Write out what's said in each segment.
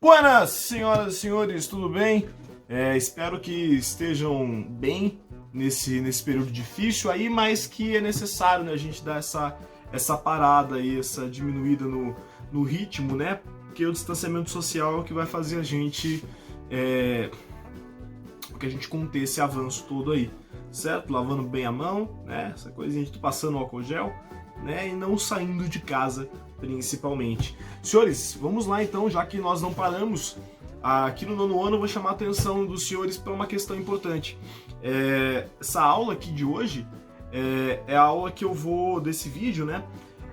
Buenas, senhoras e senhores, tudo bem? Espero que estejam bem nesse período difícil aí, mas que é necessário, né, a gente dar essa parada aí, essa diminuída no ritmo, né? Porque o distanciamento social é o que vai fazer a gente conter esse avanço todo aí, certo? Lavando bem a mão, né? Essa coisinha de passando álcool gel, né? E não saindo de casa, principalmente. Senhores, vamos lá então, já que nós não paramos aqui no nono ano, eu vou chamar a atenção dos senhores para uma questão importante. Essa aula aqui de hoje é a aula que eu vou, desse vídeo, né?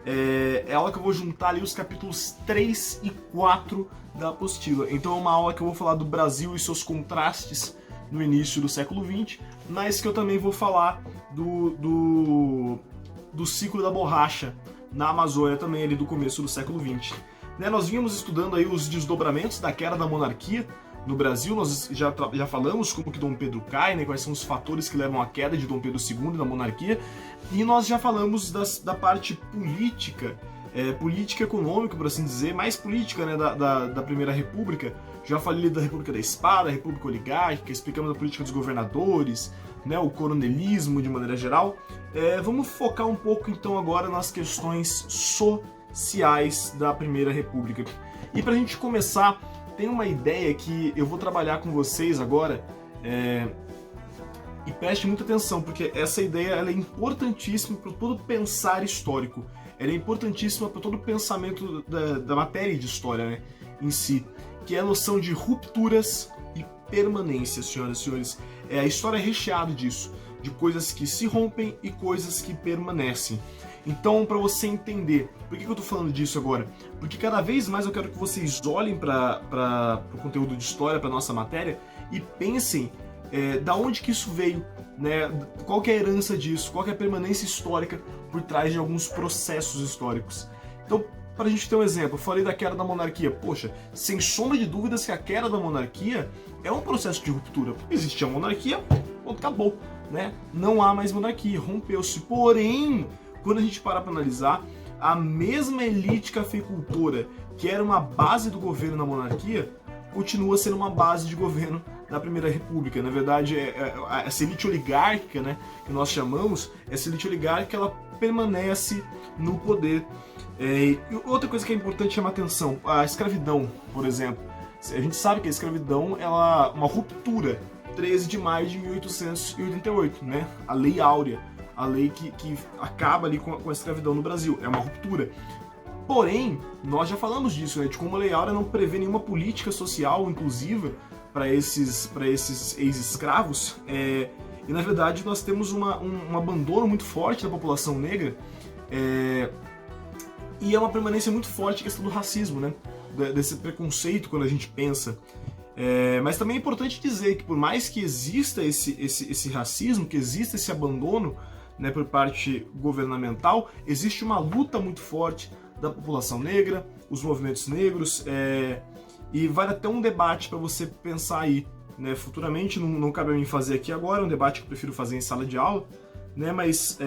É a aula que eu vou juntar ali os capítulos 3 e 4 da apostila. Então é uma aula que eu vou falar do Brasil e seus contrastes no início do século XX, mas que eu também vou falar do ciclo da borracha na Amazônia também, ali do começo do século XX. Né, nós vínhamos estudando aí os desdobramentos da queda da monarquia no Brasil, nós já falamos como que Dom Pedro cai, né, quais são os fatores que levam à queda de Dom Pedro II da monarquia, e nós já falamos da parte política, política econômica, por assim dizer, mais política, né, da Primeira República. Já falei da República da Espada, a República Oligárquica, explicamos a política dos governadores, né, o coronelismo de maneira geral. Vamos focar um pouco então agora nas questões sociais da Primeira República. E para a gente começar, tem uma ideia que eu vou trabalhar com vocês agora, e preste muita atenção, porque essa ideia ela é importantíssima para todo pensar histórico. Ela é importantíssima para todo o pensamento da matéria de história, né, em si, que é a noção de rupturas e permanência, senhoras e senhores. A história é recheada disso, de coisas que se rompem e coisas que permanecem. Então, para você entender, por que eu estou falando disso agora? Porque cada vez mais eu quero que vocês olhem para o conteúdo de história, para nossa matéria, e pensem da onde que isso veio, né? Qual que é a herança disso, qual que é a permanência histórica por trás de alguns processos históricos. Então, para a gente ter um exemplo, eu falei da queda da monarquia. Poxa, sem sombra de dúvidas que a queda da monarquia é um processo de ruptura. Existia a monarquia, ponto, acabou, né? Não há mais monarquia, rompeu-se. Porém, quando a gente para analisar, a mesma elite cafeicultora, que era uma base do governo na monarquia, continua sendo uma base de governo na Primeira República. Na verdade, essa elite oligárquica, né, que nós chamamos, essa elite oligárquica, ela permanece no poder. E outra coisa que é importante chamar atenção, a escravidão, por exemplo. A gente sabe que a escravidão é uma ruptura, 13 de maio de 1888, né? A Lei Áurea, a lei que acaba ali com a escravidão no Brasil, é uma ruptura. Porém, nós já falamos disso, né, de como a Lei Áurea não prevê nenhuma política social inclusiva para esses ex-escravos, e na verdade nós temos um abandono muito forte da população negra, e é uma permanência muito forte a questão do racismo, né, desse preconceito quando a gente pensa. Mas também é importante dizer que por mais que exista esse racismo, que exista esse abandono, né, por parte governamental, existe uma luta muito forte da população negra, os movimentos negros, e vale até um debate para você pensar aí, né, futuramente. Não cabe a mim fazer aqui agora, é um debate que eu prefiro fazer em sala de aula, né, mas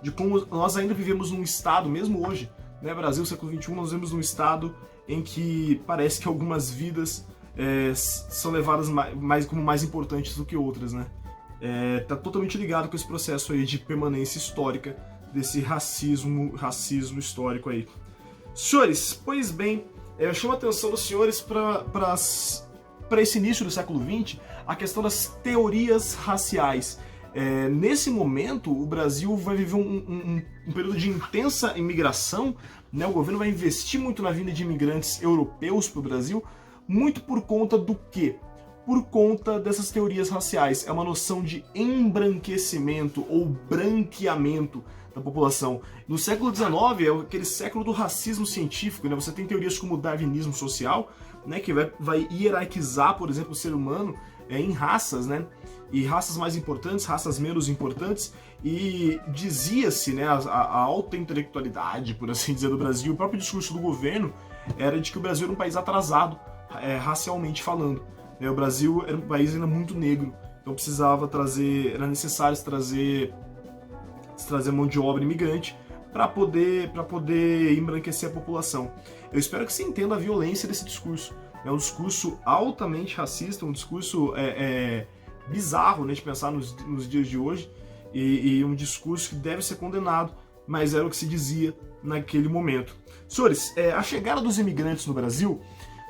de como nós ainda vivemos num estado, mesmo hoje, né, Brasil, século XXI, nós vivemos num estado em que parece que algumas vidas são levadas como mais importantes do que outras, né? Tá totalmente ligado com esse processo aí de permanência histórica, desse racismo histórico aí. Senhores, pois bem, eu chamo a atenção dos senhores para esse início do século XX, a questão das teorias raciais. Nesse momento, o Brasil vai viver um período de intensa imigração, né? O governo vai investir muito na vinda de imigrantes europeus para o Brasil, muito por conta do quê? Por conta dessas teorias raciais. É uma noção de embranquecimento ou branqueamento da população. No século XIX é aquele século do racismo científico, né? Você tem teorias como o darwinismo social, né, que vai hierarquizar, por exemplo, o ser humano em raças, né? E raças mais importantes, raças menos importantes, e dizia-se, né, a alta intelectualidade, por assim dizer, do Brasil, o próprio discurso do governo era de que o Brasil era um país atrasado, racialmente falando. O Brasil era um país ainda muito negro, então era necessário trazer mão de obra imigrante para poder embranquecer a população. Eu espero que você entenda a violência desse discurso, É um discurso altamente racista, um discurso bizarro, né, de pensar nos dias de hoje, e um discurso que deve ser condenado, mas era o que se dizia naquele momento. Senhores, a chegada dos imigrantes no Brasil,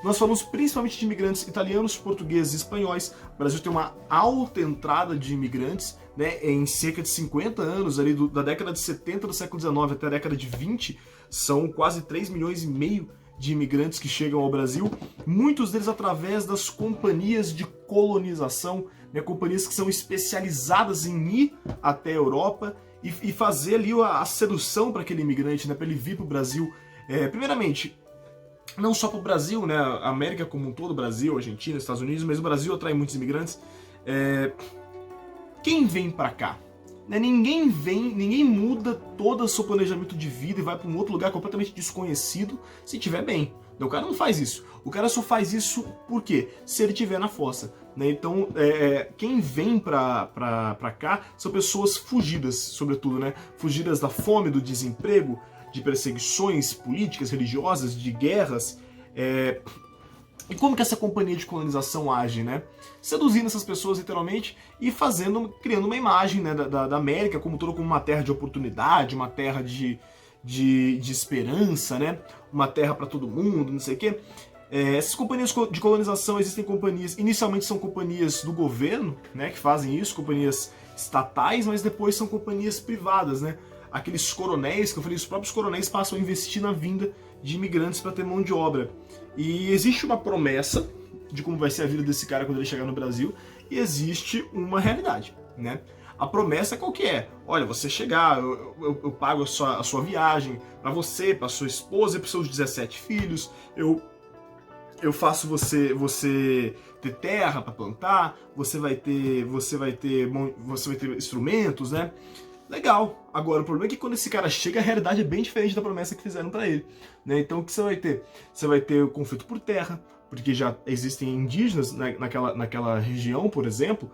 nós falamos principalmente de imigrantes italianos, portugueses e espanhóis. O Brasil tem uma alta entrada de imigrantes, né, em cerca de 50 anos, ali da década de 70 do século XIX até a década de 20, são quase 3,5 milhões de imigrantes que chegam ao Brasil, muitos deles através das companhias de colonização, né, companhias que são especializadas em ir até a Europa e fazer ali a sedução para aquele imigrante, né, para ele vir para o Brasil. Primeiramente, não só para o Brasil, né, a América como um todo, Brasil, Argentina, Estados Unidos, mas o Brasil atrai muitos imigrantes. Quem vem para cá? Ninguém muda todo o seu planejamento de vida e vai para um outro lugar completamente desconhecido se estiver bem. O cara não faz isso. O cara só faz isso por quê? Se ele estiver na fossa. Então, quem vem pra cá são pessoas fugidas, sobretudo, né? Fugidas da fome, do desemprego, de perseguições políticas, religiosas, de guerras. E como que essa companhia de colonização age, né? Seduzindo essas pessoas, literalmente, e criando uma imagem, né, da América como toda, como uma terra de oportunidade, uma terra de esperança, né? Uma terra para todo mundo, não sei o quê. Essas companhias de colonização, existem companhias, inicialmente são companhias do governo, né, que fazem isso, companhias estatais, mas depois são companhias privadas, né? Aqueles coronéis, que eu falei, os próprios coronéis passam a investir na vinda de imigrantes para ter mão de obra. E existe uma promessa de como vai ser a vida desse cara quando ele chegar no Brasil, e existe uma realidade, né? A promessa qual que é? Olha, você chegar, eu pago a sua viagem para você, para sua esposa e para seus 17 filhos, eu faço você ter terra para plantar, você vai ter instrumentos, né? Legal. Agora, o problema é que quando esse cara chega, a realidade é bem diferente da promessa que fizeram para ele, né? Então, o que você vai ter? Você vai ter o conflito por terra, porque já existem indígenas naquela região, por exemplo,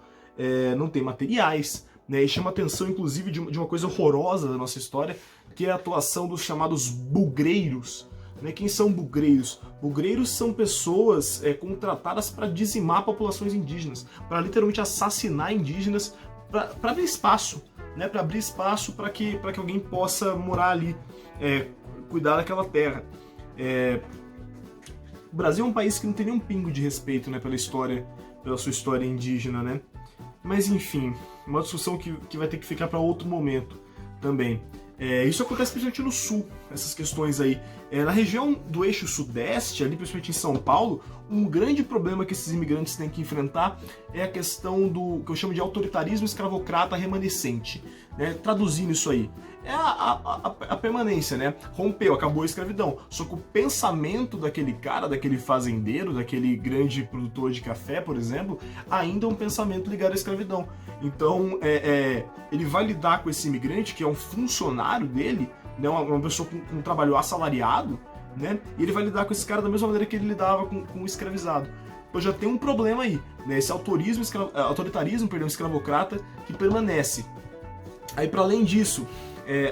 não tem materiais, né? E chama atenção, inclusive, de uma coisa horrorosa da nossa história, que é a atuação dos chamados bugreiros. Né? Quem são bugreiros? Bugreiros são pessoas contratadas para dizimar populações indígenas, para literalmente assassinar indígenas, para abrir espaço, né? Para abrir espaço para que alguém possa morar ali, cuidar daquela terra. O Brasil é um país que não tem nenhum pingo de respeito, né, pela sua história indígena, né? Mas enfim, uma discussão que vai ter que ficar para outro momento também. Isso acontece principalmente no sul, essas questões aí. Na região do eixo sudeste, ali principalmente em São Paulo, um grande problema que esses imigrantes têm que enfrentar é a questão do que eu chamo de autoritarismo escravocrata remanescente. Né? Traduzindo isso aí, é a permanência, né? Rompeu, acabou a escravidão. Só que o pensamento daquele cara, daquele fazendeiro, daquele grande produtor de café, por exemplo, ainda é um pensamento ligado à escravidão. Então, ele vai lidar com esse imigrante, que é um funcionário dele, né? uma pessoa com um trabalho assalariado, né? E ele vai lidar com esse cara da mesma maneira que ele lidava com o escravizado. Então já tem um problema aí, né? Esse autoritarismo escravocrata que permanece. Aí, para além disso,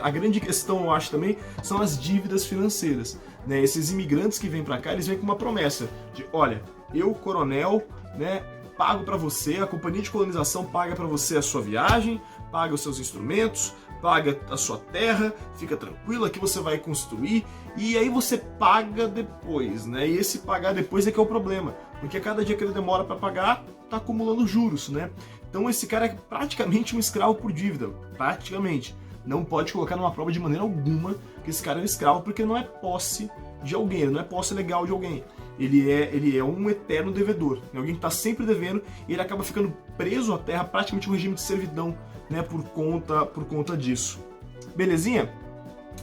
a grande questão, eu acho também, são as dívidas financeiras. Né? Esses imigrantes que vêm para cá, eles vêm com uma promessa de, olha, eu, coronel, né, pago para você, a companhia de colonização paga para você a sua viagem, paga os seus instrumentos, paga a sua terra, fica tranquilo, aqui você vai construir, e aí você paga depois, né? E esse pagar depois é que é o problema, porque a cada dia que ele demora para pagar, tá acumulando juros, né? Então esse cara é praticamente um escravo por dívida, praticamente. Não pode colocar numa prova de maneira alguma que esse cara é um escravo, porque não é posse de alguém, ele não é posse legal de alguém. Ele é um eterno devedor, né? Alguém que está sempre devendo, e ele acaba ficando preso à terra, praticamente um regime de servidão, né? Por conta disso. Belezinha?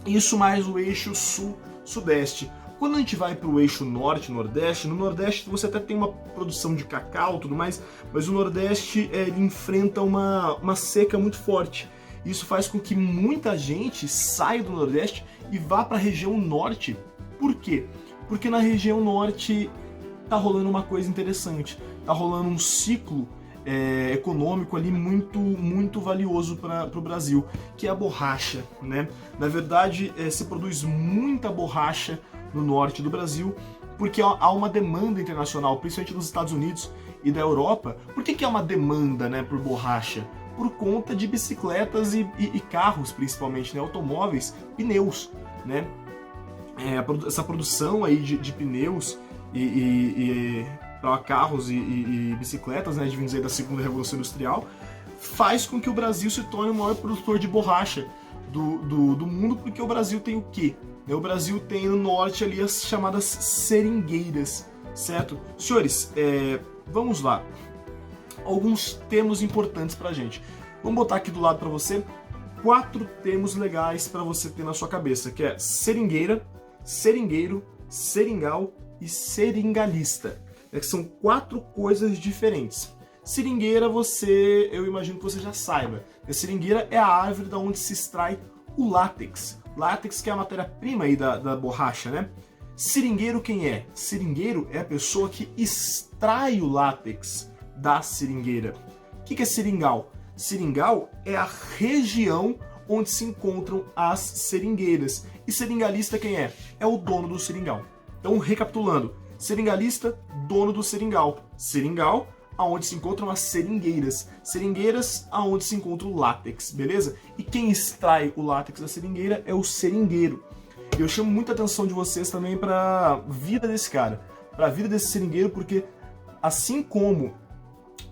Isso mais o eixo sul-sudeste. Quando a gente vai para o eixo norte-nordeste, no Nordeste você até tem uma produção de cacau e tudo mais, mas o Nordeste ele enfrenta uma seca muito forte. Isso faz com que muita gente saia do Nordeste e vá para a região norte. Por quê? Porque na região norte tá rolando uma coisa interessante. Tá rolando um ciclo econômico ali muito valioso para o Brasil, que é a borracha, né? Na verdade, se produz muita borracha no norte do Brasil, Porque há uma demanda internacional, principalmente dos Estados Unidos e da Europa. Por que há uma demanda, né, por borracha? Por conta de bicicletas e carros, principalmente, né, automóveis, pneus, né? Essa produção aí de pneus para carros e bicicletas, né, advindos aí da segunda revolução industrial, faz com que o Brasil se torne o maior produtor de borracha do mundo, porque o Brasil tem o quê? O Brasil tem no norte ali as chamadas seringueiras, certo? Senhores, vamos lá. Alguns termos importantes pra gente. Vamos botar aqui do lado para você 4 termos legais para você ter na sua cabeça, que é seringueira, seringueiro, seringal e seringalista. Que são 4 coisas diferentes. Seringueira, eu imagino que você já saiba. A seringueira é a árvore da onde se extrai o látex. Látex que é a matéria-prima aí da borracha, né? Seringueiro quem é? Seringueiro é a pessoa que extrai o látex da seringueira. O que é seringal? Seringal é a região onde se encontram as seringueiras. E seringalista quem é? É o dono do seringal. Então, recapitulando, seringalista, dono do seringal. Seringal, aonde se encontram as seringueiras. Seringueiras, aonde se encontra o látex, beleza? E quem extrai o látex da seringueira é o seringueiro. Eu chamo muita atenção de vocês também para a vida desse cara, para a vida desse seringueiro, porque assim como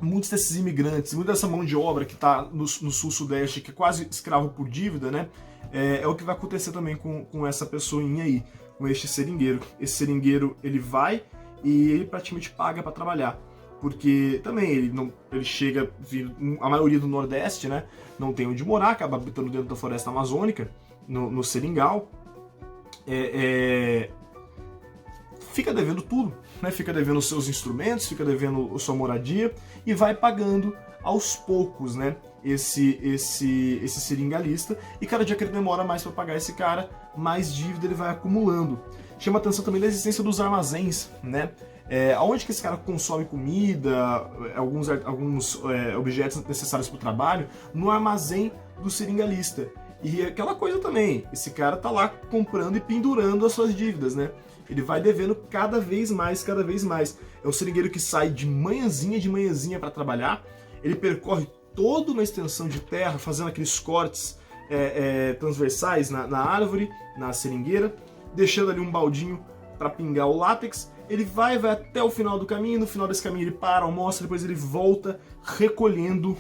muitos desses imigrantes, muita dessa mão de obra que está no sul-sudeste, que é quase escravo por dívida, né? É o que vai acontecer também com essa pessoinha aí, com este seringueiro. Esse seringueiro, ele vai e ele praticamente paga para trabalhar. Porque também ele chega, a maioria do Nordeste, né? Não tem onde morar, acaba habitando dentro da floresta amazônica, no seringal. Fica devendo tudo, né? Fica devendo os seus instrumentos, fica devendo a sua moradia e vai pagando aos poucos, né? Esse seringalista, e cada dia que ele demora mais para pagar esse cara, mais dívida ele vai acumulando. Chama atenção também da existência dos armazéns, né? Aonde que esse cara consome comida, alguns objetos necessários para o trabalho, no armazém do seringalista. E aquela coisa também, esse cara tá lá comprando e pendurando as suas dívidas, né? Ele vai devendo cada vez mais, cada vez mais. É um seringueiro que sai de manhãzinha para trabalhar, ele percorre toda uma extensão de terra, fazendo aqueles cortes transversais na árvore, na seringueira, deixando ali um baldinho para pingar o látex. Ele vai até o final do caminho, no final desse caminho ele para, almoça, depois ele volta recolhendo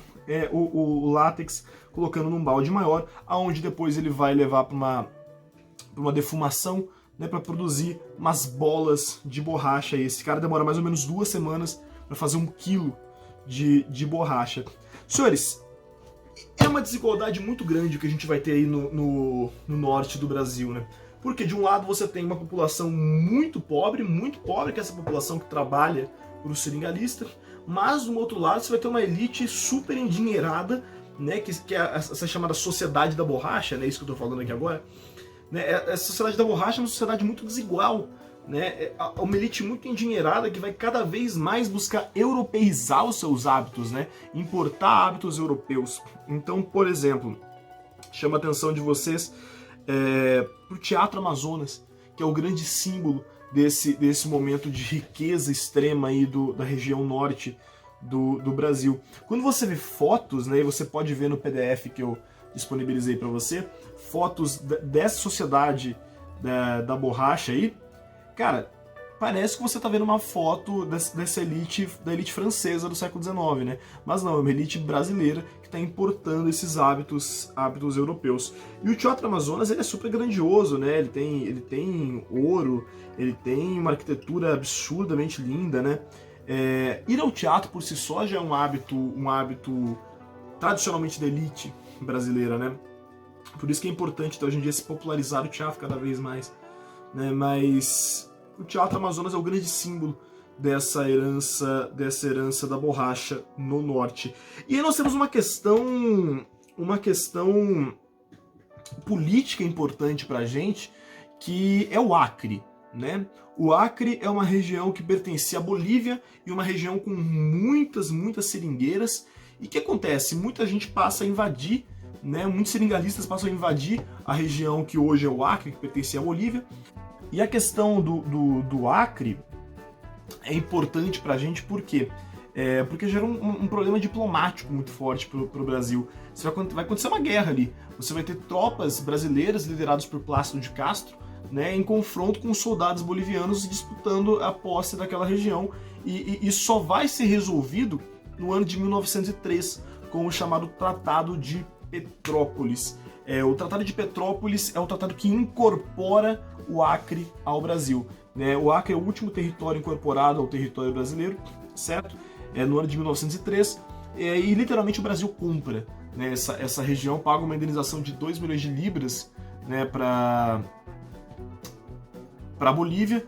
o látex, colocando num balde maior, aonde depois ele vai levar para uma defumação, né, para produzir umas bolas de borracha. E esse cara demora mais ou menos 2 semanas para fazer 1 quilo de borracha. Senhores, é uma desigualdade muito grande que a gente vai ter aí no norte do Brasil, né? Porque de um lado você tem uma população muito pobre, que é essa população que trabalha para o seringalista, mas do outro lado você vai ter uma elite super endinheirada, né, que é essa chamada sociedade da borracha, né, isso que eu estou falando aqui agora. Né, a sociedade da borracha é uma sociedade muito desigual, né, é uma elite muito endinheirada que vai cada vez mais buscar europeizar os seus hábitos, né, importar hábitos europeus. Então, por exemplo, chama a atenção de vocês para o Teatro Amazonas, que é o grande símbolo desse momento de riqueza extrema aí da região norte do Brasil. Quando você vê fotos, né, e você pode ver no PDF que eu disponibilizei para você, fotos dessa sociedade da borracha aí, cara, parece que você está vendo uma foto dessa elite, da elite francesa do século XIX, né? Mas não, é uma elite brasileira que está importando esses hábitos europeus. E o Teatro Amazonas, ele é super grandioso, né? Ele tem ouro, ele tem uma arquitetura absurdamente linda, né? Ir ao teatro por si só já é um hábito tradicionalmente da elite brasileira, né? Por isso que é importante, então, hoje em dia, se popularizar o teatro cada vez mais, né? Mas o Teatro Amazonas é o grande símbolo dessa herança da borracha no norte. E aí nós temos uma questão política importante pra gente, que é o Acre, né? O Acre é uma região que pertencia à Bolívia e uma região com muitas seringueiras. E o que acontece? Muita gente passa a invadir, né? Muitos seringalistas passam a invadir a região que hoje é o Acre, que pertencia à Bolívia, E a questão do Acre é importante para a gente porque gera um problema diplomático muito forte para o Brasil. Vai acontecer uma guerra ali. Você vai ter tropas brasileiras lideradas por Plácido de Castro, né, em confronto com soldados bolivianos disputando a posse daquela região. E só vai ser resolvido no ano de 1903, com o chamado Tratado de Petrópolis. O Tratado de Petrópolis é o tratado que incorpora o Acre ao Brasil. O Acre é o último território incorporado ao território brasileiro, certo? No ano de 1903, e literalmente o Brasil compra, né, essa região, paga uma indenização de 2 milhões de libras, né, para a Bolívia,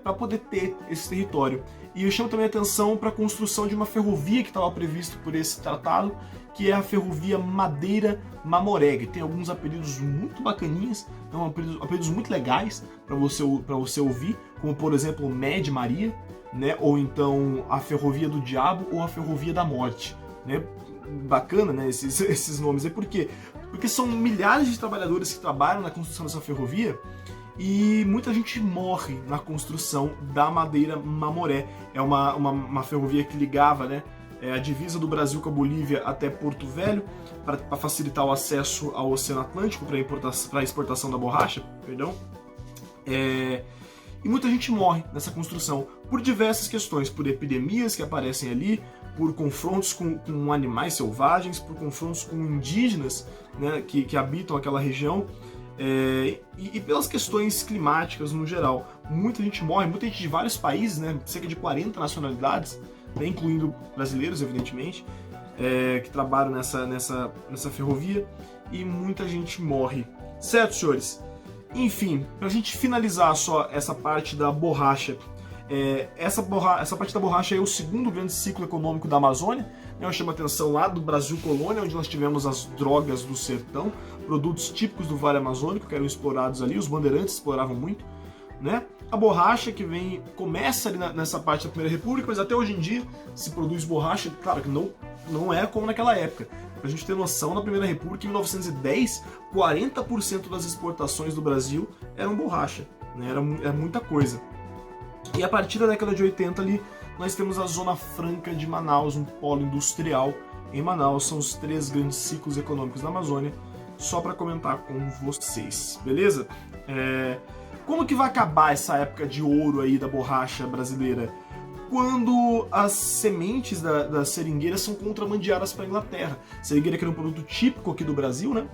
para poder ter esse território. E eu chamo também a atenção para a construção de uma ferrovia que estava previsto por esse tratado, que é a ferrovia Madeira-Mamoré, que tem alguns apelidos muito bacaninhas, então, apelidos muito legais para você ouvir, como por exemplo Med Maria, né, ou então a Ferrovia do Diabo ou a Ferrovia da Morte, né? Bacana, né, esses nomes. Por quê? Porque são milhares de trabalhadores que trabalham na construção dessa ferrovia e muita gente morre na construção da Madeira Mamoré. É uma ferrovia que ligava, né, a divisa do Brasil com a Bolívia até Porto Velho, para facilitar o acesso ao Oceano Atlântico para a exportação da borracha, perdão. E muita gente morre nessa construção por diversas questões, por epidemias que aparecem ali, por confrontos com animais selvagens, por confrontos com indígenas, né, que habitam aquela região, e pelas questões climáticas no geral. Muita gente morre, muita gente de vários países, né, cerca de 40 nacionalidades, né, incluindo brasileiros, evidentemente, que trabalham nessa ferrovia, e muita gente morre. Certo, senhores? Enfim, para a gente finalizar só essa parte da borracha, essa parte da borracha é o segundo grande ciclo econômico da Amazônia, né? Eu chamo a atenção lá do Brasil Colônia, onde nós tivemos as drogas do sertão, produtos típicos do Vale Amazônico que eram explorados ali, os bandeirantes exploravam muito, né? A borracha que começa ali nessa parte da Primeira República, mas até hoje em dia se produz borracha, claro que não é como naquela época. Pra gente ter noção, na Primeira República, em 1910, 40% das exportações do Brasil eram borracha, né? Era muita coisa. E a partir da década de 80 ali, nós temos a Zona Franca de Manaus, um polo industrial em Manaus. São os 3 grandes ciclos econômicos da Amazônia, só para comentar com vocês, beleza? Como que vai acabar essa época de ouro aí da borracha brasileira? Quando as sementes das seringueiras são contrabandeadas para a Inglaterra. Seringueira, que era um produto típico aqui do Brasil, né,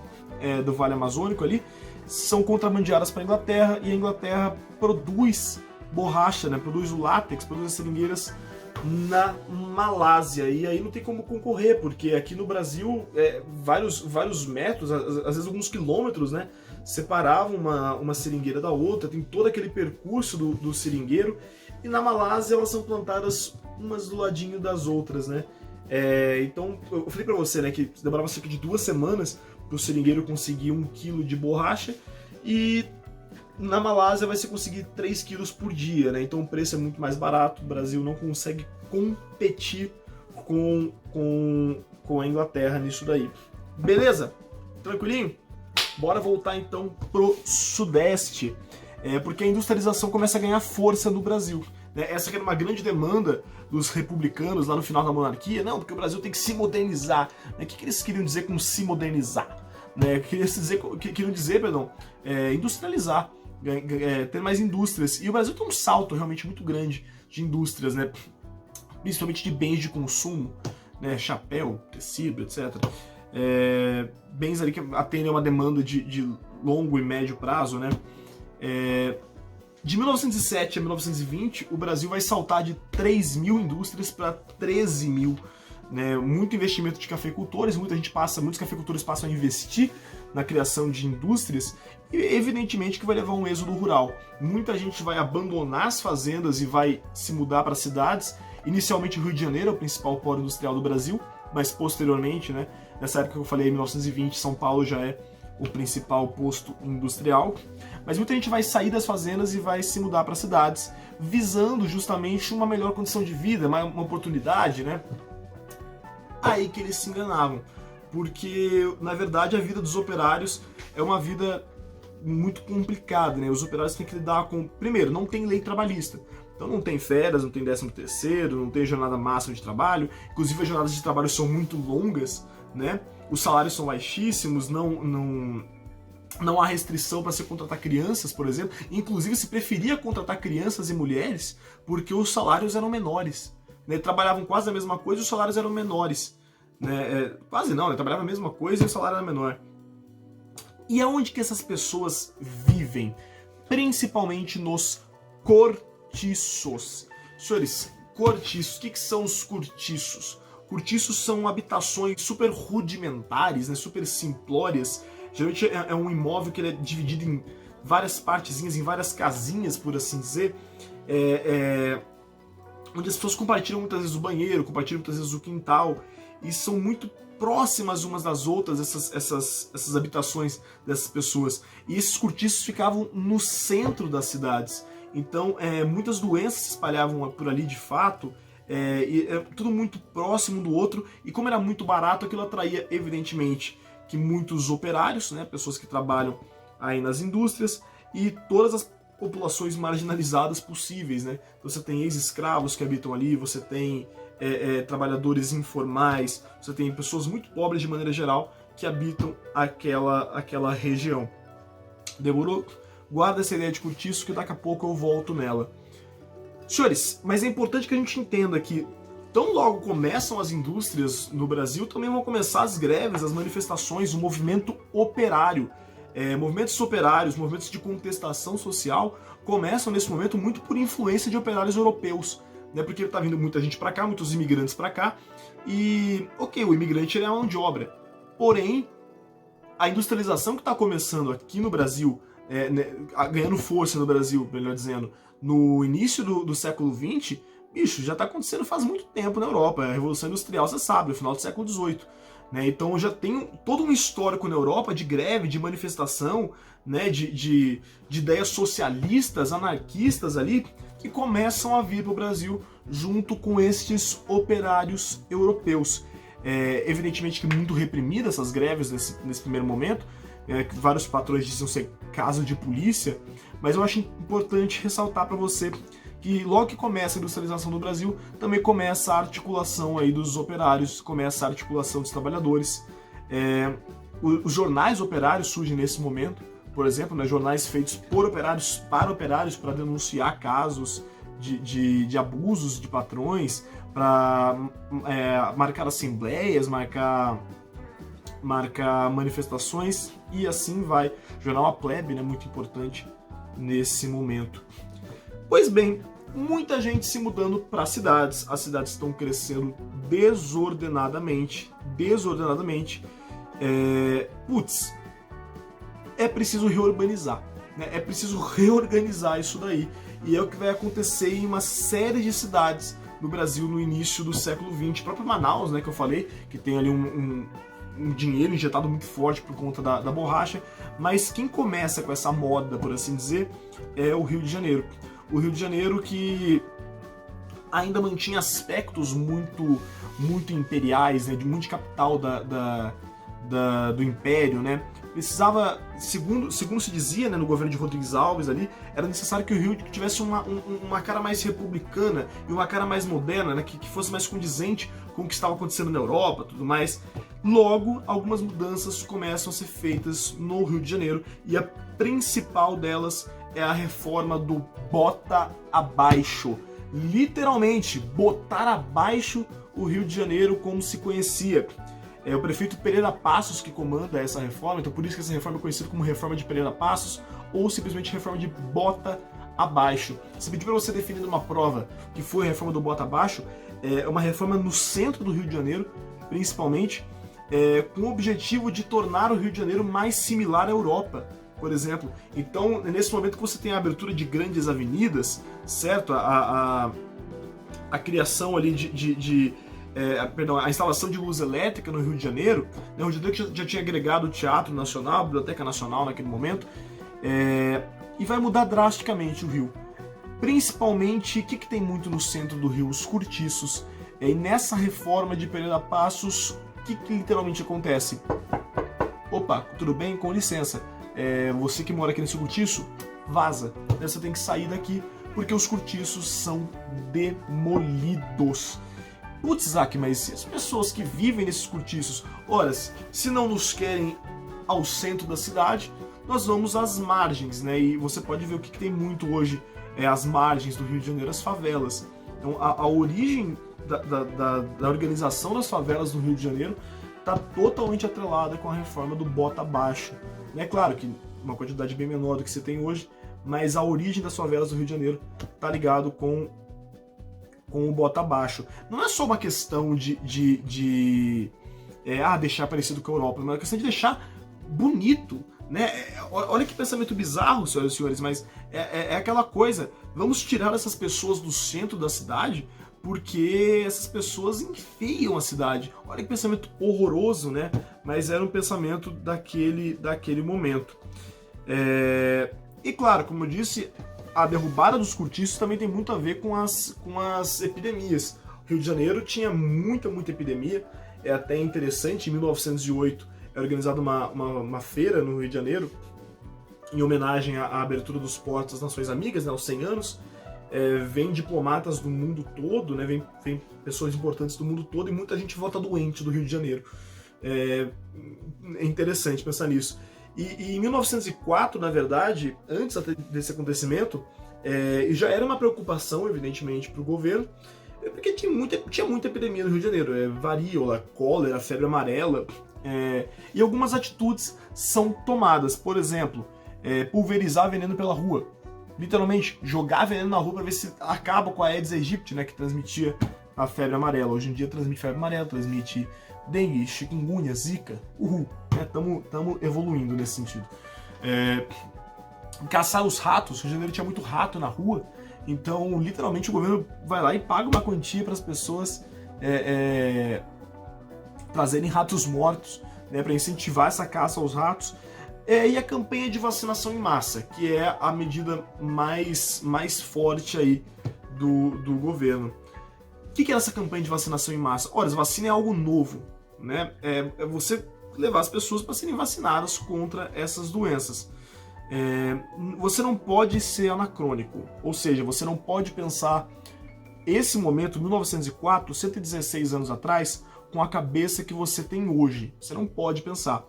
do Vale Amazônico ali, são contrabandeadas para a Inglaterra, e a Inglaterra produz borracha, né, produz o látex, produz as seringueiras na Malásia. E aí não tem como concorrer, porque aqui no Brasil vários metros, às vezes alguns quilômetros, né, separavam uma seringueira da outra, tem todo aquele percurso do seringueiro. E na Malásia elas são plantadas umas do ladinho das outras, né? Então, eu falei pra você, né, que demorava cerca de 2 semanas pro seringueiro conseguir 1 kg de borracha, e na Malásia vai se conseguir 3 quilos por dia, né? Então o preço é muito mais barato, o Brasil não consegue competir com a Inglaterra nisso daí. Beleza? Tranquilinho? Bora voltar então pro Sudeste. Porque a industrialização começa a ganhar força no Brasil. Né? Essa que era uma grande demanda dos republicanos lá no final da monarquia. Não, porque o Brasil tem que se modernizar. Né? O que eles queriam dizer com se modernizar? Né? Queriam dizer, industrializar, ter mais indústrias. E o Brasil tem um salto realmente muito grande de indústrias, né? Principalmente de bens de consumo, né? Chapéu, tecido, etc. Bens ali que atendem a uma demanda de longo e médio prazo, né? De 1907 a 1920, o Brasil vai saltar de 3 mil indústrias para 13 mil. Né? Muito investimento de cafeicultores, muitos cafeicultores passam a investir na criação de indústrias, e evidentemente que vai levar um êxodo rural. Muita gente vai abandonar as fazendas e vai se mudar para cidades. Inicialmente o Rio de Janeiro é o principal polo industrial do Brasil, mas posteriormente, né, nessa época que eu falei, em 1920, São Paulo já é o principal posto industrial. Mas muita gente vai sair das fazendas e vai se mudar para cidades, visando justamente uma melhor condição de vida, uma oportunidade, né? Aí que eles se enganavam, porque na verdade a vida dos operários é uma vida muito complicada, né? Os operários têm que lidar com... Primeiro, não tem lei trabalhista. Então não tem férias, não tem 13º, não tem jornada máxima de trabalho. Inclusive as jornadas de trabalho são muito longas, né? Os salários são baixíssimos, não há restrição para se contratar crianças, por exemplo. Inclusive se preferia contratar crianças e mulheres porque os salários eram menores, né? Trabalhavam quase a mesma coisa e os salários eram menores, né? Quase não, né? Trabalhava a mesma coisa e o salário era menor. E aonde que essas pessoas vivem? Principalmente nos cortiços. Senhores, cortiços, o que são os cortiços? Cortiços são habitações super rudimentares, né, super simplórias. Geralmente é um imóvel que ele é dividido em várias partezinhas, em várias casinhas, por assim dizer, onde as pessoas compartilham muitas vezes o banheiro, compartilham muitas vezes o quintal, e são muito próximas umas das outras, essas habitações dessas pessoas. E esses cortiços ficavam no centro das cidades. Então, muitas doenças se espalhavam por ali de fato, e tudo muito próximo do outro. E como era muito barato, aquilo atraía, evidentemente, que muitos operários, né, pessoas que trabalham aí nas indústrias, e todas as populações marginalizadas possíveis, né? Você tem ex-escravos que habitam ali, você tem trabalhadores informais, você tem pessoas muito pobres de maneira geral que habitam aquela região. Demorou? Guarda essa ideia de cortiço que daqui a pouco eu volto nela. Senhores, mas é importante que a gente entenda que tão logo começam as indústrias no Brasil, também vão começar as greves, as manifestações, o movimento operário. Movimentos operários, movimentos de contestação social começam nesse momento muito por influência de operários europeus, né? Porque está vindo muita gente para cá, muitos imigrantes para cá, e ok, o imigrante é a mão de obra, porém a industrialização que está começando aqui no Brasil, ganhando força no Brasil, melhor dizendo, no início do século XX, bicho, já está acontecendo faz muito tempo na Europa. A Revolução Industrial, você sabe, no final do século XVIII. Né? Então já tem todo um histórico na Europa de greve, de manifestação, né? de ideias socialistas, anarquistas ali, que começam a vir para o Brasil junto com estes operários europeus. Evidentemente que muito reprimidas essas greves nesse primeiro momento, que vários patrões diziam ser caso de polícia, mas eu acho importante ressaltar para você que logo que começa a industrialização do Brasil, também começa a articulação aí dos operários, começa a articulação dos trabalhadores. Os jornais operários surgem nesse momento, por exemplo, né, jornais feitos por operários, para denunciar casos de abusos de patrões, para marcar assembleias, marcar manifestações e assim vai. O jornal A Plebe, né, muito importante nesse momento. Pois bem, muita gente se mudando para as cidades estão crescendo desordenadamente. É preciso reurbanizar, né? É preciso reorganizar isso daí, e é o que vai acontecer em uma série de cidades no Brasil no início do século XX. O próprio Manaus, né, que eu falei, que tem ali um dinheiro injetado muito forte por conta da borracha, mas quem começa com essa moda, por assim dizer, é o Rio de Janeiro. O Rio de Janeiro que ainda mantinha aspectos muito imperiais, né, de muito capital do Império, né? Precisava, segundo se dizia, né, no governo de Rodrigues Alves ali, era necessário que o Rio tivesse uma cara mais republicana e uma cara mais moderna, né, que fosse mais condizente com o que estava acontecendo na Europa, tudo mais. Logo, algumas mudanças começam a ser feitas no Rio de Janeiro, e a principal delas é a reforma do bota abaixo. Literalmente, botar abaixo o Rio de Janeiro como se conhecia. É o prefeito Pereira Passos que comanda essa reforma, então por isso que essa reforma é conhecida como reforma de Pereira Passos, ou simplesmente reforma de bota abaixo. Se pedir para você definir numa prova que foi a reforma do bota abaixo, é uma reforma no centro do Rio de Janeiro, principalmente, com o objetivo de tornar o Rio de Janeiro mais similar à Europa, por exemplo. Então, nesse momento que você tem a abertura de grandes avenidas, certo? A criação ali a instalação de luz elétrica no Rio de Janeiro, né? O Rio de Janeiro já tinha agregado o Teatro Nacional, a Biblioteca Nacional naquele momento, e vai mudar drasticamente o Rio. Principalmente, o que tem muito no centro do Rio? Os cortiços. E nessa reforma de Pereira Passos, o que literalmente acontece? Opa, tudo bem? Com licença. você que mora aqui nesse cortiço, vaza. Você tem que sair daqui, porque os cortiços são demolidos. Putz, Isaac, mas e as pessoas que vivem nesses cortiços? Ora, se não nos querem ao centro da cidade, nós vamos às margens, né? E você pode ver o que tem muito hoje, as margens do Rio de Janeiro, as favelas. Então, a origem da organização das favelas do Rio de Janeiro está totalmente atrelada com a reforma do bota abaixo. É claro que uma quantidade bem menor do que você tem hoje, mas a origem das favelas do Rio de Janeiro está ligado com o bota abaixo. Não é só uma questão de deixar parecido com a Europa, mas é uma questão de deixar bonito, né? Olha que pensamento bizarro, senhoras e senhores, mas é aquela coisa, vamos tirar essas pessoas do centro da cidade porque essas pessoas enfeiam a cidade. Olha que pensamento horroroso, né? Mas era um pensamento daquele momento. E claro, como eu disse, a derrubada dos cortiços também tem muito a ver com as epidemias. O Rio de Janeiro tinha muita epidemia. É até interessante, em 1908 é organizada uma feira no Rio de Janeiro em homenagem à abertura dos portos das Nações Amigas, né, aos 100 anos. Vem diplomatas do mundo todo, né, vem pessoas importantes do mundo todo e muita gente volta doente do Rio de Janeiro. É interessante pensar nisso. E em 1904, na verdade, antes desse acontecimento, já era uma preocupação, evidentemente, para o governo, porque tinha muita epidemia no Rio de Janeiro, varíola, cólera, febre amarela, e algumas atitudes são tomadas. Por exemplo, pulverizar veneno pela rua. Literalmente, jogar veneno na rua para ver se acaba com a Aedes aegypti, né, que transmitia a febre amarela. Hoje em dia transmite febre amarela, transmite dengue, chikungunya, zika. Estamos evoluindo nesse sentido. Caçar os ratos. O Rio de Janeiro tinha muito rato na rua, então literalmente o governo vai lá e paga uma quantia para as pessoas trazerem ratos mortos, né, para incentivar essa caça aos ratos. E a campanha de vacinação em massa, que é a medida mais forte aí do governo. O que é essa campanha de vacinação em massa? Olha, a vacina é algo novo, né? É você levar as pessoas para serem vacinadas contra essas doenças. Você não pode ser anacrônico, ou seja, você não pode pensar esse momento, 1904, 116 anos atrás, com a cabeça que você tem hoje. Você não pode pensar.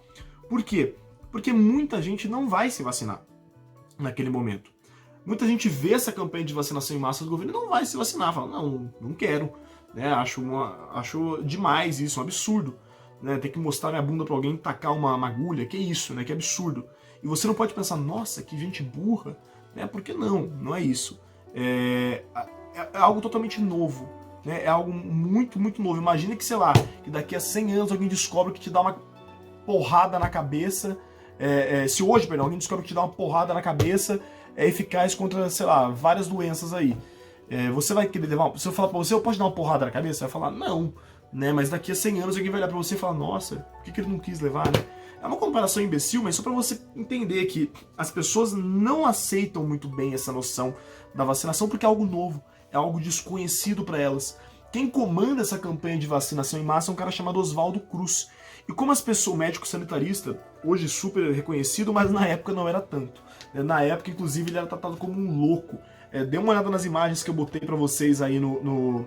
Por quê? Porque muita gente não vai se vacinar naquele momento. Muita gente vê essa campanha de vacinação em massa do governo e não vai se vacinar. Fala, não quero. Né? Acho demais isso, um absurdo. Né? Ter que mostrar minha bunda para alguém tacar uma agulha, que isso, né? Que absurdo. E você não pode pensar, nossa, que gente burra. Né? Porque não é isso. É algo totalmente novo. Né? É algo muito novo. Imagina que, sei lá, que daqui a 100 anos alguém descobre que te dá uma porrada na cabeça. Se hoje, alguém descobre que te dá uma porrada na cabeça é eficaz contra, sei lá, várias doenças aí. Você vai querer levar... Se eu falar pra você, eu posso dar uma porrada na cabeça? Você vai falar, não. Né? Mas daqui a 100 anos alguém vai olhar pra você e falar, nossa, por que ele não quis levar, né? É uma comparação imbecil, mas só pra você entender que as pessoas não aceitam muito bem essa noção da vacinação porque é algo novo, é algo desconhecido pra elas. Quem comanda essa campanha de vacinação em massa é um cara chamado Oswaldo Cruz. E como as pessoas, o médico sanitarista, hoje super reconhecido, mas na época não era tanto. Na época, inclusive, ele era tratado como um louco. Dê uma olhada nas imagens que eu botei pra vocês aí no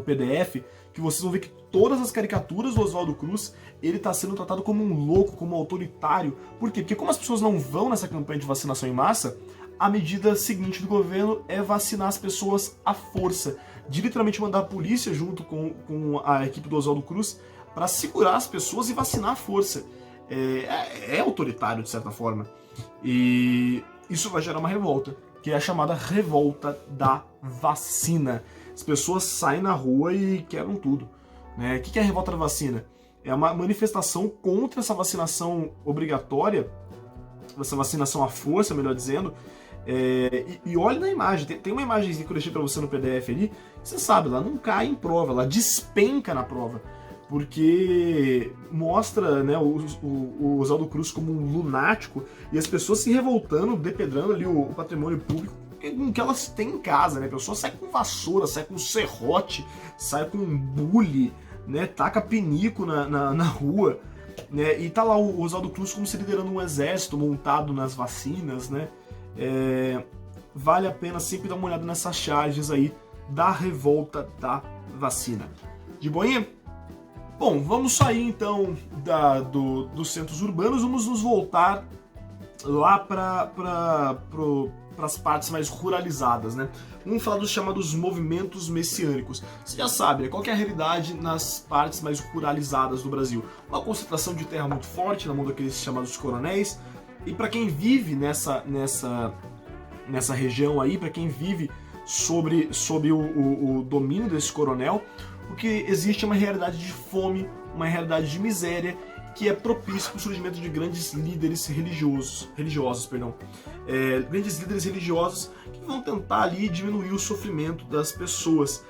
PDF, que vocês vão ver que todas as caricaturas do Oswaldo Cruz, ele tá sendo tratado como um louco, como um autoritário. Por quê? Porque como as pessoas não vão nessa campanha de vacinação em massa, a medida seguinte do governo é vacinar as pessoas à força. De literalmente mandar a polícia junto com a equipe do Oswaldo Cruz para segurar as pessoas e vacinar à força. É autoritário, de certa forma. E isso vai gerar uma revolta, que é a chamada revolta da vacina. As pessoas saem na rua e quebram tudo. Né? O que é a revolta da vacina? É uma manifestação contra essa vacinação obrigatória, essa vacinação à força, melhor dizendo. E olhe na imagem, tem uma imagem que eu deixei para você no PDF ali, você sabe, ela não cai em prova, ela despenca na prova. Porque mostra, né, o Oswaldo Cruz como um lunático e as pessoas se revoltando, depedrando ali o patrimônio público que elas têm em casa, né? A pessoa sai com vassoura, sai com serrote, sai com bule, né? Taca pinico na rua. né? E tá lá o Oswaldo Cruz como se liderando um exército montado nas vacinas, né? Vale a pena sempre dar uma olhada nessas charges aí da revolta da vacina. De boinha? Bom, vamos sair então dos centros urbanos, vamos nos voltar lá para as partes mais ruralizadas, né? Vamos falar dos chamados movimentos messiânicos. Você já sabe, né? Qual que é a realidade nas partes mais ruralizadas do Brasil? Uma concentração de terra muito forte na mão daqueles chamados coronéis. E para quem vive nessa região aí, para quem vive sob o domínio desse coronel, porque existe uma realidade de fome, uma realidade de miséria, que é propício para o surgimento de grandes líderes religiosos, grandes líderes religiosos que vão tentar ali diminuir o sofrimento das pessoas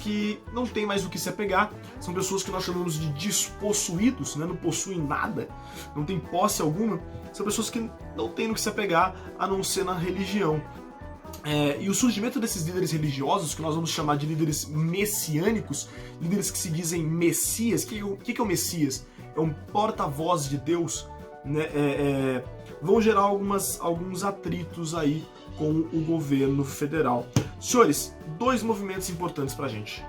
que não têm mais o que se apegar, são pessoas que nós chamamos de despossuídos, né? Não possuem nada, não têm posse alguma, são pessoas que não têm no que se apegar a não ser na religião. E o surgimento desses líderes religiosos, que nós vamos chamar de líderes messiânicos, líderes que se dizem Messias. O que é o Messias? É um porta-voz de Deus, né? Vão gerar alguns atritos aí com o governo federal. Senhores, dois movimentos importantes pra gente: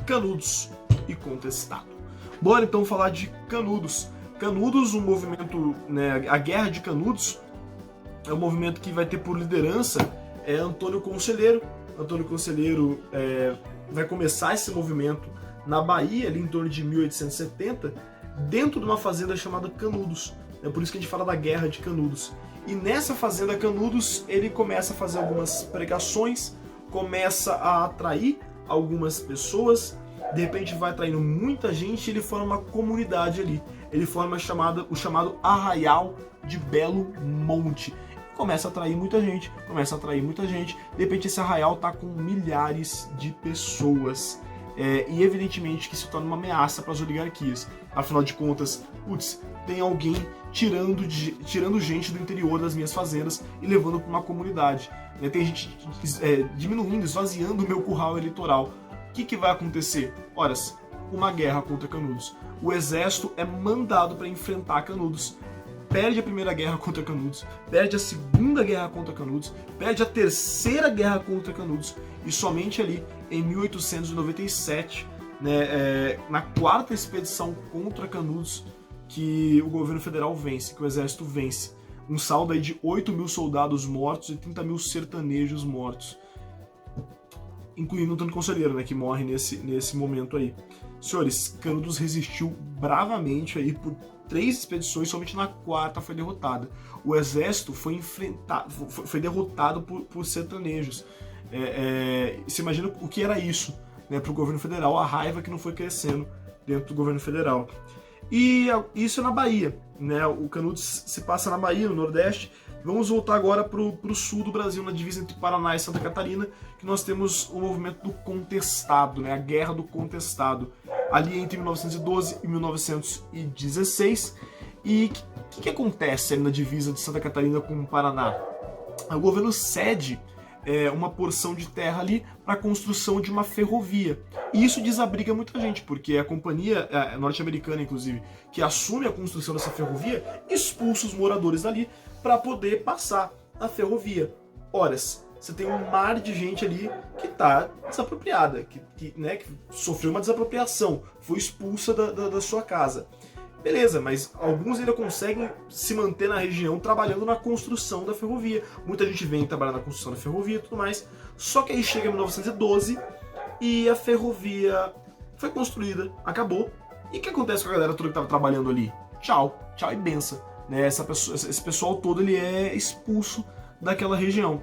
Canudos e Contestado. Bora então falar de Canudos. Canudos, um movimento, né, a Guerra de Canudos, é um movimento que vai ter por liderança Antônio Conselheiro. Antônio Conselheiro vai começar esse movimento na Bahia, ali em torno de 1870, dentro de uma fazenda chamada Canudos. É por isso que a gente fala da Guerra de Canudos. E nessa fazenda Canudos, ele começa a fazer algumas pregações, começa a atrair algumas pessoas, de repente vai atraindo muita gente, e ele forma uma comunidade ali. Ele forma o chamado Arraial de Belo Monte. Começa a atrair muita gente, de repente esse arraial tá com milhares de pessoas. E evidentemente que isso torna uma ameaça para as oligarquias. Afinal de contas, tem alguém tirando gente do interior das minhas fazendas e levando para uma comunidade. Tem gente diminuindo, esvaziando o meu curral eleitoral. O que vai acontecer? Ora, uma guerra contra Canudos. O exército é mandado para enfrentar Canudos. Perde a primeira guerra contra Canudos, perde a segunda guerra contra Canudos, perde a terceira guerra contra Canudos, e somente ali em 1897, né, na quarta expedição contra Canudos, que o governo federal vence, que o exército vence. Um saldo aí de 8.000 soldados mortos e 30.000 sertanejos mortos, incluindo o Antônio Conselheiro, né, que morre nesse momento aí. Senhores, Canudos resistiu bravamente aí por 3 expedições, somente na quarta foi derrotada. O exército foi derrotado por sertanejos. Você imagina o que era isso, né, para o governo federal, a raiva que não foi crescendo dentro do governo federal. E isso é na Bahia, né? O Canudos se passa na Bahia, no Nordeste. Vamos voltar agora para o sul do Brasil, na divisa entre Paraná e Santa Catarina, que nós temos o movimento do Contestado, né? A Guerra do Contestado, ali entre 1912 e 1916. E o que acontece ali na divisa de Santa Catarina com o Paraná? O governo cede uma porção de terra ali para a construção de uma ferrovia. E isso desabriga muita gente, porque a companhia norte-americana, inclusive, que assume a construção dessa ferrovia, expulsa os moradores dali para poder passar a ferrovia. Ora, você tem um mar de gente ali que está desapropriada, que sofreu uma desapropriação, foi expulsa da sua casa. Beleza, mas alguns ainda conseguem se manter na região trabalhando na construção da ferrovia. Muita gente vem trabalhar na construção da ferrovia e tudo mais. Só que aí chega em 1912 e a ferrovia foi construída, acabou. E o que acontece com a galera toda que estava trabalhando ali? Tchau e benção. Né? Esse pessoal todo ele é expulso daquela região.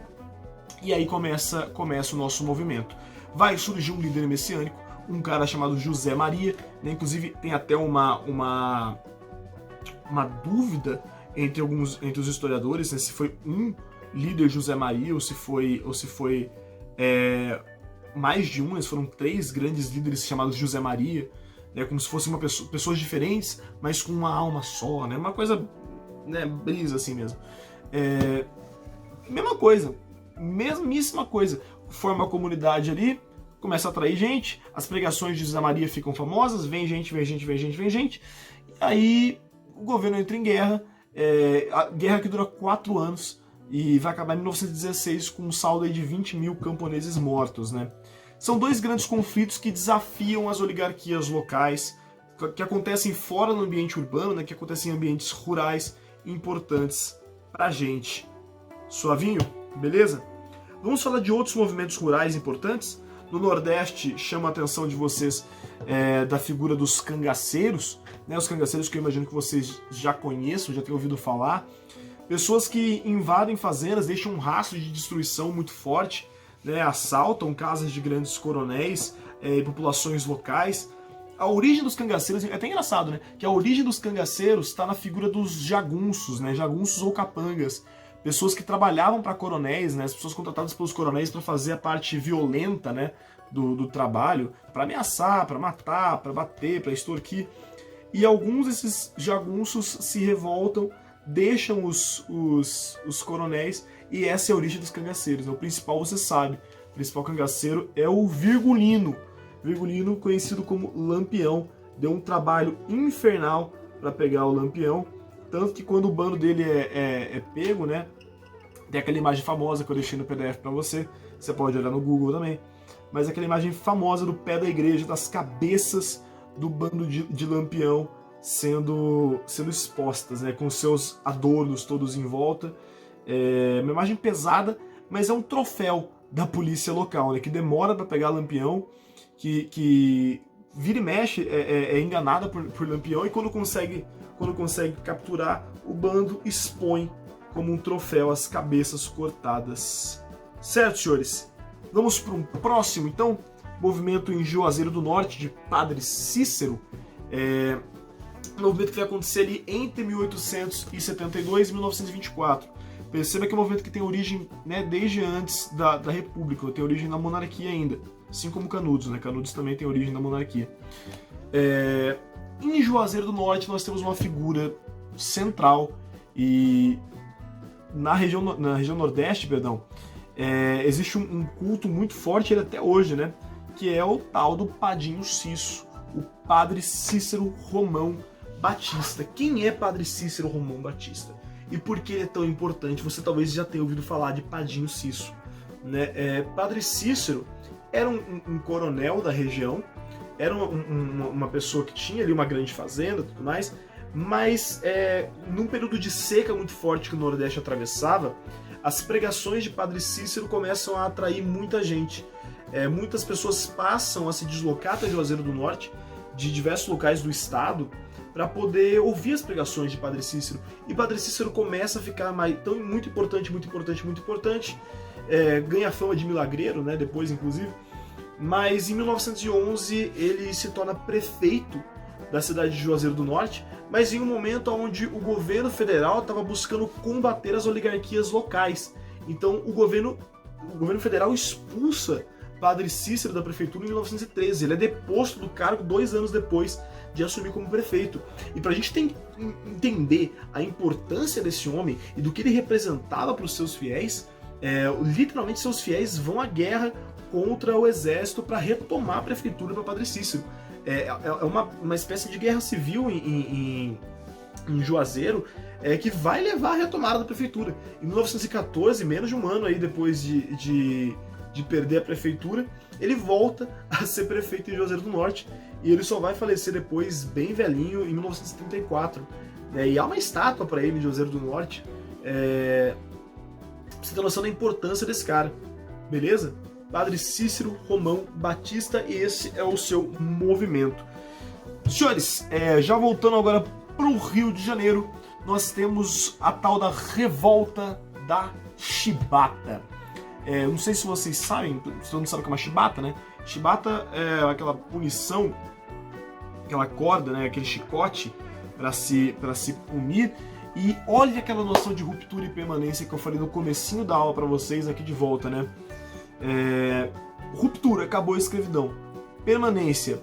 E aí começa o nosso movimento. Vai surgir um líder messiânico, um cara chamado José Maria, né? Inclusive tem até uma dúvida entre os historiadores, né? Se foi um líder José Maria ou se foi mais de um, né? Foram 3 grandes líderes chamados José Maria, né? Como se fossem pessoas diferentes, mas com uma alma só, né? Uma coisa, né, brisa assim mesmo. Mesma coisa, mesmíssima coisa. Forma uma comunidade ali, começa a atrair gente, as pregações de José Maria ficam famosas, vem gente. E aí o governo entra em guerra, a guerra que dura 4 anos, e vai acabar em 1916 com um saldo aí de 20 mil camponeses mortos, né? São dois grandes conflitos que desafiam as oligarquias locais, que acontecem fora do ambiente urbano, né, que acontecem em ambientes rurais importantes pra gente. Suavinho? Beleza? Vamos falar de outros movimentos rurais importantes. No Nordeste, chama a atenção de vocês da figura dos cangaceiros, né, os cangaceiros que eu imagino que vocês já conheçam, já tenham ouvido falar. Pessoas que invadem fazendas, deixam um rastro de destruição muito forte, né, assaltam casas de grandes coronéis e populações locais. A origem dos cangaceiros, é até engraçado, né, que a origem dos cangaceiros está na figura dos jagunços, né, jagunços ou capangas, pessoas que trabalhavam para coronéis, né, as pessoas contratadas pelos coronéis para fazer a parte violenta, né, do trabalho, para ameaçar, para matar, para bater, para extorquir. E alguns desses jagunços se revoltam, deixam os coronéis, e essa é a origem dos cangaceiros. Né? O principal, você sabe, o principal cangaceiro é o Virgulino. Virgulino, conhecido como Lampião, deu um trabalho infernal para pegar o Lampião, tanto que quando o bando dele é pego, né, tem aquela imagem famosa que eu deixei no PDF para você pode olhar no Google também, mas aquela imagem famosa do pé da igreja, das cabeças do bando de Lampião sendo expostas, né, com seus adornos todos em volta. Uma imagem pesada, mas é um troféu da polícia local, né, que demora para pegar Lampião, que vira e mexe, é enganada por Lampião, e quando consegue capturar, o bando expõe como um troféu as cabeças cortadas. Certo, senhores? Vamos para um próximo, então. Movimento em Juazeiro do Norte, de Padre Cícero. Um movimento que vai acontecer ali entre 1872 e 1924. Perceba que é um movimento que tem origem, né, desde antes da República, tem origem na monarquia ainda, assim como Canudos, né? Canudos também tem origem na monarquia. Em Juazeiro do Norte nós temos uma figura central, e na região Nordeste, perdão, existe um culto muito forte ele até hoje, né? Que é o tal do Padinho Cício, o Padre Cícero Romão Batista. Quem é Padre Cícero Romão Batista? E por que ele é tão importante? Você talvez já tenha ouvido falar de Padinho Cício, né? Padre Cícero era um coronel da região, era uma pessoa que tinha ali uma grande fazenda e tudo mais, mas num período de seca muito forte que o Nordeste atravessava, as pregações de Padre Cícero começam a atrair muita gente. Muitas pessoas passam a se deslocar até Juazeiro do Norte, de diversos locais do estado, para poder ouvir as pregações de Padre Cícero. E Padre Cícero começa a ficar muito importante, ganha fama de milagreiro, né, depois inclusive, mas em 1911 ele se torna prefeito da cidade de Juazeiro do Norte, mas em um momento onde o governo federal estava buscando combater as oligarquias locais. Então o governo federal expulsa Padre Cícero da prefeitura em 1913. Ele é deposto do cargo 2 anos depois de assumir como prefeito. E para a gente entender a importância desse homem e do que ele representava para os seus fiéis, literalmente seus fiéis vão à guerra contra o exército para retomar a prefeitura para Padre Cícero. É uma espécie de guerra civil em Juazeiro, que vai levar à retomada da prefeitura. Em 1914, menos de um ano aí depois de perder a prefeitura, ele volta a ser prefeito em Juazeiro do Norte, e ele só vai falecer depois, bem velhinho, em 1934. E há uma estátua para ele em Juazeiro do Norte, pra você ter noção da importância desse cara, beleza? Padre Cícero Romão Batista, e esse é o seu movimento. Senhores, já voltando agora para o Rio de Janeiro, nós temos a tal da Revolta da Chibata. Não sei se vocês sabem, você não sabe o que é uma chibata, né? Chibata é aquela punição, aquela corda, né? Aquele chicote para se punir. E olha aquela noção de ruptura e permanência que eu falei no comecinho da aula para vocês aqui de volta, né? Ruptura, acabou a escravidão. Permanência,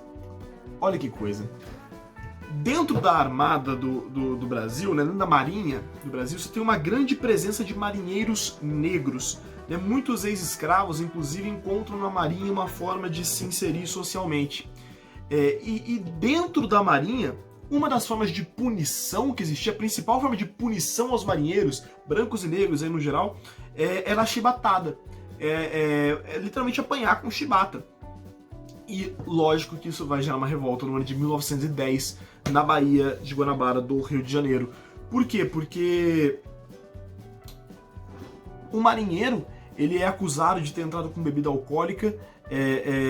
olha que coisa. Dentro da armada do Brasil, né, dentro da marinha do Brasil, você tem uma grande presença de marinheiros negros. Né? Muitos ex-escravos, inclusive, encontram na marinha uma forma de se inserir socialmente. E dentro da marinha uma das formas de punição que existia, a principal forma de punição aos marinheiros, brancos e negros aí no geral, era a chibatada. Literalmente apanhar com chibata. E lógico que isso vai gerar uma revolta no ano de 1910, na Baía de Guanabara, do Rio de Janeiro. Por quê? Porque o marinheiro, ele é acusado de ter entrado com bebida alcoólica,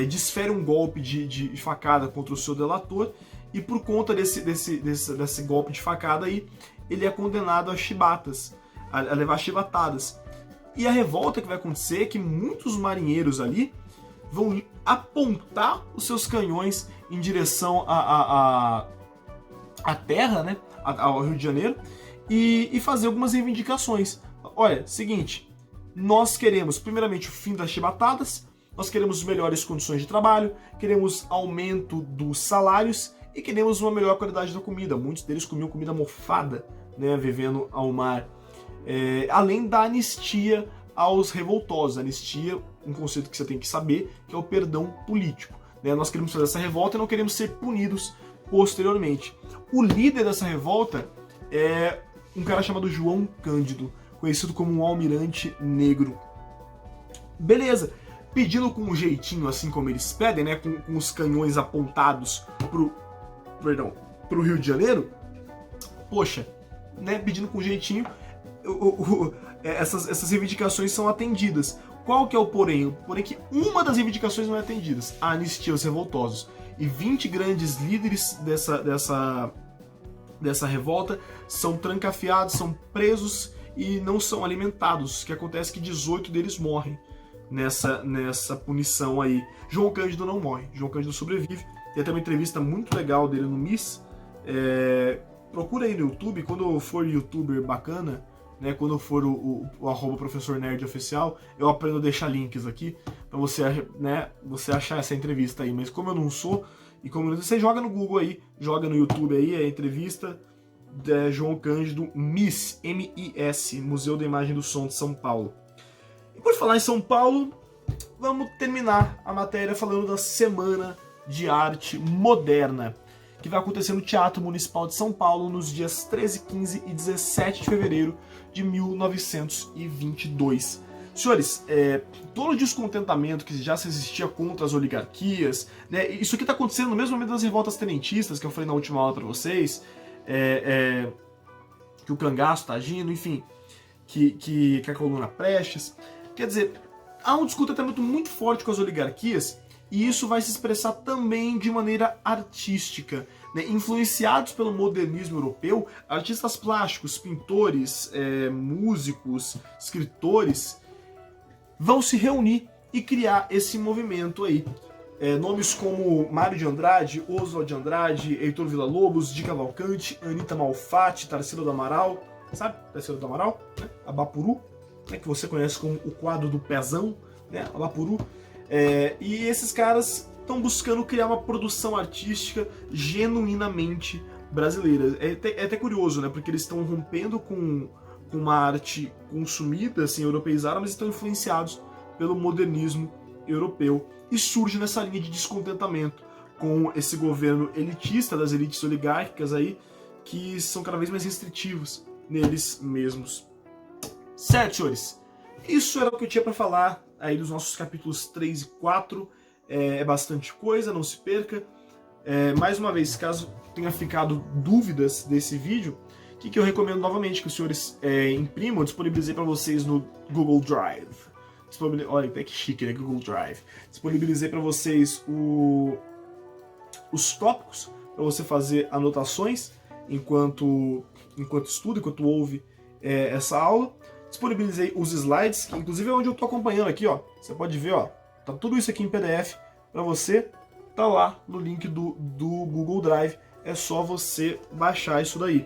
desfere um golpe de facada contra o seu delator, e por conta desse golpe de facada aí, ele é condenado a chibatas, a levar chibatadas. E a revolta que vai acontecer é que muitos marinheiros ali vão apontar os seus canhões em direção à terra, né, ao Rio de Janeiro, e fazer algumas reivindicações. Olha, seguinte, nós queremos primeiramente o fim das chibatadas, nós queremos melhores condições de trabalho, queremos aumento dos salários e queremos uma melhor qualidade da comida. Muitos deles comiam comida mofada, né, vivendo ao mar. Além da anistia aos revoltosos. Anistia, um conceito que você tem que saber, que é o perdão político. Né? Nós queremos fazer essa revolta e não queremos ser punidos posteriormente. O líder dessa revolta é um cara chamado João Cândido, conhecido como um almirante negro. Beleza, pedindo com um jeitinho, assim como eles pedem, né, com os canhões apontados pro Rio de Janeiro, poxa, né, pedindo com jeitinho, essas reivindicações são atendidas. Qual que é o porém? O porém é que uma das reivindicações não é atendida, a anistia aos revoltosos. E 20 grandes líderes dessa revolta são trancafiados, são presos e não são alimentados, que acontece que 18 deles morrem nessa punição aí. João Cândido não morre, João Cândido sobrevive. Tem até uma entrevista muito legal dele no MIS. Procura aí no YouTube, quando for youtuber bacana, né, quando for o @professornerdoficial, eu aprendo a deixar links aqui pra você, né, você achar essa entrevista aí. Mas como eu não sou, e como você joga no Google aí, joga no YouTube aí, a entrevista de João Cândido, MIS, M-I-S, Museu da Imagem do Som de São Paulo. E por falar em São Paulo, vamos terminar a matéria falando da Semana de Arte Moderna, que vai acontecer no Teatro Municipal de São Paulo nos dias 13, 15 e 17 de fevereiro de 1922. Senhores, todo o descontentamento que já se existia contra as oligarquias, né, isso aqui está acontecendo no mesmo momento das revoltas tenentistas, que eu falei na última aula para vocês, que o cangaço está agindo, enfim, que a coluna Prestes. Quer dizer, há um descontentamento muito forte com as oligarquias, e isso vai se expressar também de maneira artística. Né? Influenciados pelo modernismo europeu, artistas plásticos, pintores, músicos, escritores vão se reunir e criar esse movimento aí. Nomes como Mário de Andrade, Oswald de Andrade, Heitor Villa-Lobos, Di Cavalcanti, Anita Malfatti, Tarsila do Amaral, sabe? Tarsila do Amaral, né? Abapuru, né? Que você conhece como o quadro do Pezão, né? Abapuru. E esses caras estão buscando criar uma produção artística genuinamente brasileira. É até curioso, né? Porque eles estão rompendo com uma arte consumida, assim, europeizada, mas estão influenciados pelo modernismo europeu. E surge nessa linha de descontentamento com esse governo elitista das elites oligárquicas aí, que são cada vez mais restritivos neles mesmos. Certo, senhores? Isso era o que eu tinha para falar aí dos nossos capítulos 3 e 4. É bastante coisa, não se perca. Mais uma vez, caso tenha ficado dúvidas desse vídeo, o que eu recomendo novamente que os senhores imprimam, eu disponibilizei para vocês no Google Drive. Olha, até que chique, né? Google Drive. Disponibilizei para vocês os tópicos, para você fazer anotações enquanto estuda, enquanto ouve essa aula. Disponibilizei os slides, que inclusive é onde eu estou acompanhando aqui, ó. Você pode ver, ó. Tá tudo isso aqui em PDF para você. Tá lá no link do Google Drive. É só você baixar isso daí.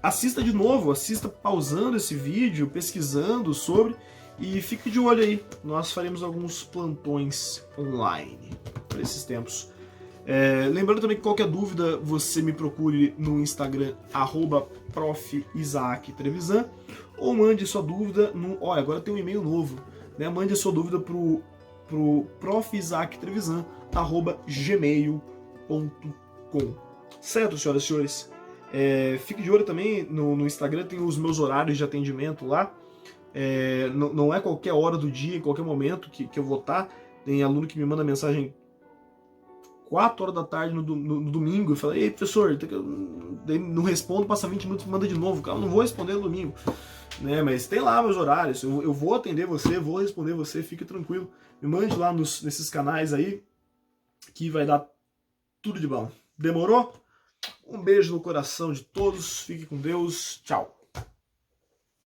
Assista de novo, assista pausando esse vídeo, pesquisando sobre, e fique de olho aí. Nós faremos alguns plantões online para esses tempos. Lembrando também que qualquer dúvida você me procure no Instagram @prof.isaac_trevisan, ou mande sua dúvida no... Olha, agora tem um e-mail novo, né? Mande a sua dúvida pro prof.isaac_trevisan@gmail.com. Certo, senhoras e senhores? Fique de olho também no Instagram, tem os meus horários de atendimento lá. Não é qualquer hora do dia, em qualquer momento que eu vou estar. Tem aluno que me manda mensagem 4 horas da tarde no domingo e fala: ei, professor, daí não respondo, passa 20 minutos e manda de novo. Cara, eu não vou responder no domingo. Né, mas tem lá meus horários, eu vou atender você, vou responder você, fique tranquilo. Me mande lá nesses canais aí, que vai dar tudo de bom. Demorou? Um beijo no coração de todos, fique com Deus, tchau.